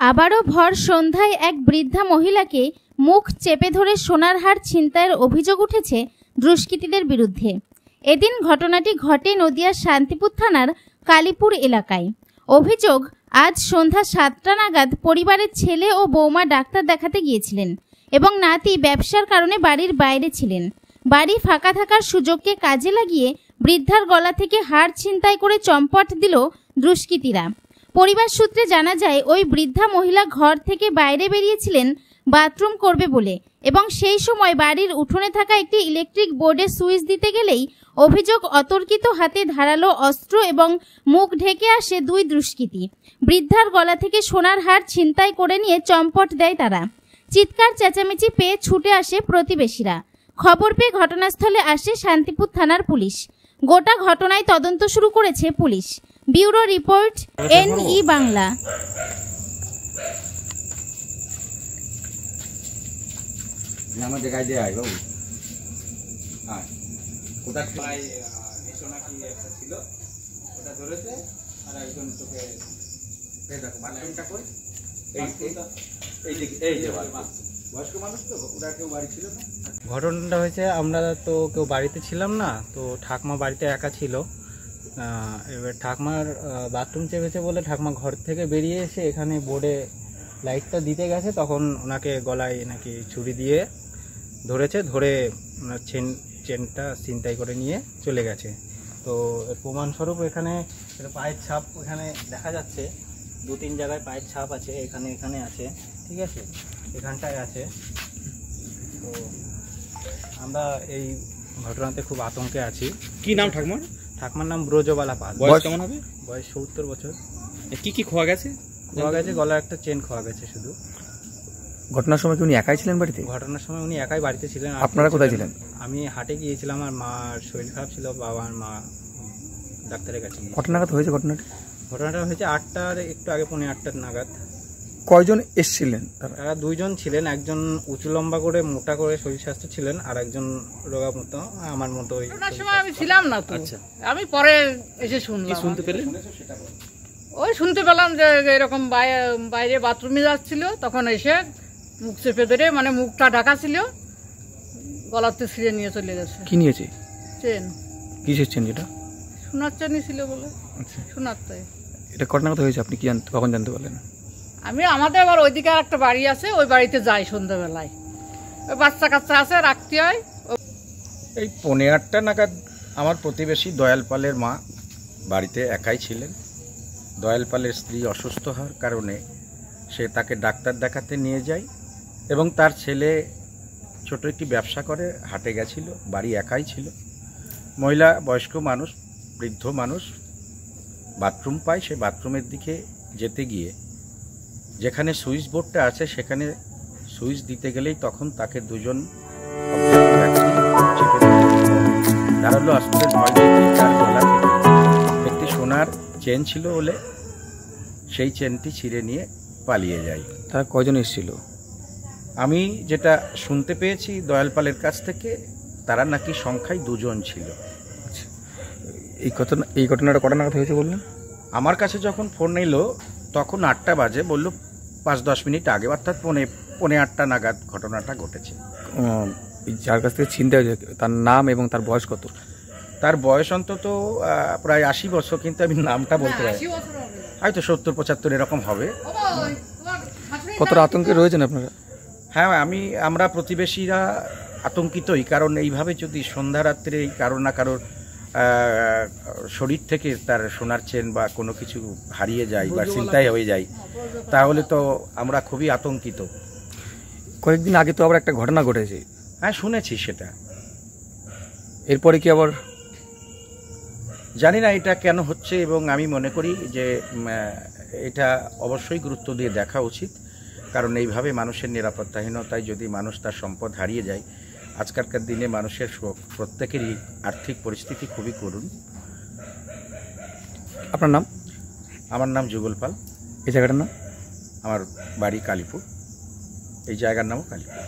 আবারও ভর সন্ধ্যায় এক বৃদ্ধা মহিলাকে মুখ চেপে ধরে সোনার হার ছিনতাইয়ের অভিযোগ উঠেছে দুষ্কৃতীদের বিরুদ্ধে। এদিন ঘটনাটি ঘটে নদিয়ার শান্তিপুর থানার কালীপুর এলাকায়। অভিযোগ, আজ সন্ধ্যা 7টা নাগাদ পরিবারের ছেলে ও বৌমা ডাক্তার দেখাতে গিয়েছিলেন এবং নাতি ব্যবসার কারণে বাড়ির বাইরে ছিলেন। বাড়ি ফাঁকা থাকার সুযোগকে কাজে লাগিয়ে বৃদ্ধার গলা থেকে হার ছিনতাই করে চম্পট দিল দুষ্কৃতীরা। পরিবার সূত্রে জানা যায়, ওই বৃদ্ধা মহিলা ঘর থেকে বাইরে বেরিয়েছিলেন বাথরুম করবে বলে এবং সেই সময় বাড়ির উঠোনে থাকা একটি ইলেকট্রিক বোর্ডে সুইচ দিতে গেলেই অভিযোগ, অতর্কিত হাতে ধারালো অস্ত্র এবং মুখ ঢেকে আসে দুই দুষ্কৃতী। বৃদ্ধার গলা থেকে সোনার হার ছিনতাই করে নিয়ে চম্পট দেয় তারা। চিৎকার চেঁচামেচি পেয়ে ছুটে আসে প্রতিবেশীরা। খবর পেয়ে ঘটনাস্থলে আসে শান্তিপুর থানার পুলিশ। গোটা ঘটনায় তদন্ত শুরু করেছে police. Bureau report, NE Bangla. ঘটনাটা হয়েছে, আমরা তো কেউ বাড়িতে ছিলাম না, তো ঠাকমা বাড়িতে একা ছিল। এবার ঠাকমার বাথরুম চেপেছে বলে ঠাকমা ঘর থেকে বেরিয়ে এসে এখানে বোর্ডে লাইটটা দিতে গেছে, তখন ওনাকে গলায় নাকি ছুরি দিয়ে ধরেছে, ধরে ওনার চেনটা ছিনতাই করে নিয়ে চলে গেছে। তো প্রমাণস্বরূপ এখানে পায়ের ছাপ এখানে দেখা যাচ্ছে, 2-3 জায়গায় পায়ের ছাপ আছে, এখানে আছে, ঠিক আছে, এখানটায় আছে। তো আমরা এই ঘটনাতে খুব আতঙ্কে আছি। কি নাম ঠাকুমার? ঠাকুমার নাম ব্রজবালা পাল। বয়স কেমন হবে? বয়স 70 বছর। কি খোয়া গেছে? গলার একটা চেন খোয়া গেছে শুধু। ঘটনার সময় কি উনি একাই ছিলেন বাড়িতে? ঘটনার সময় উনি একাই বাড়িতে ছিলেন। আপনারা কোথায় ছিলেন? আমি হাটে গিয়েছিলাম, আর মার শরীর খারাপ ছিল, বাবা আর মা ডাক্তারের কাছে। কটা নাগাদ হয়েছে ঘটনাটা? ঘটনাটা হয়েছে 8টার একটু আগে, 8:45 নাগাদ। কয়জন এসছিলেন? তারা 2 জন ছিলেন, একজন উঁচু লম্বা করে মোটা করে শরীর স্বাস্থ্য ছিলেন, আর একজন রোগা মতো আমার মতো। আমি ছিলাম না তো। আচ্ছা, আমি পরে এসে শুনলাম। শুনতে পেলেন? ওই শুনতে পেলাম যে এরকম বাইরে বাথরুমে যাচ্ছিল, তখন এসে মুখ চেপে ধরে, মানে মুখটা ঢাকা ছিল, গলাতে ছিঁড়ে নিয়ে চলে গেছে। কি নিয়েছে? চেন। কিসের চেন? যেটা সোনার চেনই ছিল বলে। আচ্ছা, সোনার তাই। এটা ঘটনা কথা হয়েছে, আপনি কি কখন জানতে পারলেন? আমি আমাদের আবার ওইদিকে আর একটা বাড়ি আছে, ওই বাড়িতে যাই সন্ধ্যাবেলায়, ওই বাচ্চা কাচ্চা আছে, রাখতে হয়। এই 8:45 নাগাদ আমার প্রতিবেশী দয়াল পালের মা বাড়িতে একাই ছিলেন। দয়াল পালের স্ত্রী অসুস্থ হওয়ার কারণে সে তাকে ডাক্তার দেখাতে নিয়ে যায় এবং তার ছেলে ছোট একটি ব্যবসা করে হাটে গেছিল, বাড়ি একাই ছিল। মহিলা বয়স্ক মানুষ, বৃদ্ধ মানুষ বাথরুম পায়, সে বাথরুমের দিকে যেতে গিয়ে যেখানে সুইচ বোর্ডটা আছে সেখানে সুইচ দিতে গেলেই তখন তাকে 2 জন ধারালো অস্ত্রের ভয় দেখিয়ে তার গলা থেকে একটি সোনার চেন ছিল বলে সেই চেনটি ছিঁড়ে নিয়ে পালিয়ে যায়। তারা কয়জন এসেছিল? আমি যেটা শুনতে পেয়েছি দয়ালপালের কাছ থেকে, তারা নাকি সংখ্যায় 2 জন ছিল। এই ঘটনাটা কটা নাগাদ হয়েছে বললেন? আমার কাছে যখন ফোন এলো তখন 8টা বাজে, বললো 5-10 মিনিট আগে, অর্থাৎ 8:45 নাগাদ ঘটনাটা ঘটেছে। যার কাছ থেকে ছিনতাই হয়েছে তার নাম এবং তার বয়স কত? তার বয়স অন্তত প্রায় 80 বছর, কিন্তু আমি নামটা বলতে পারি, হয়তো 70-75 এরকম হবে। কতটা আতঙ্কে রয়েছেন আপনারা? হ্যাঁ, আমরা প্রতিবেশীরা আতঙ্কিতই, কারণ এইভাবে যদি সন্ধ্যা রাত্রে কারো না কারোর শরীর থেকে তার সোনার চেন বা কোনো কিছু হারিয়ে যায় বা ছিনতাই হয়ে যায়, তাহলে তো আমরা খুবই আতঙ্কিত। কয়েকদিন আগে তো আবার একটা ঘটনা ঘটেছে। হ্যাঁ, শুনেছি সেটা। এরপরে কি আবার? জানি না এটা কেন হচ্ছে, এবং আমি মনে করি যে এটা অবশ্যই গুরুত্ব দিয়ে দেখা উচিত, কারণ এইভাবে মানুষের নিরাপত্তাহীনতায় যদি মানুষ তার সম্পদ হারিয়ে যায়, আজকালকার দিনে মানুষের প্রত্যেকেরই আর্থিক পরিস্থিতি খুবই করুণ। আপনার নাম? আমার নাম যুগল পাল। এই জায়গাটার নাম? আমার বাড়ি কালীপুর, এই জায়গার নামও কালীপুর।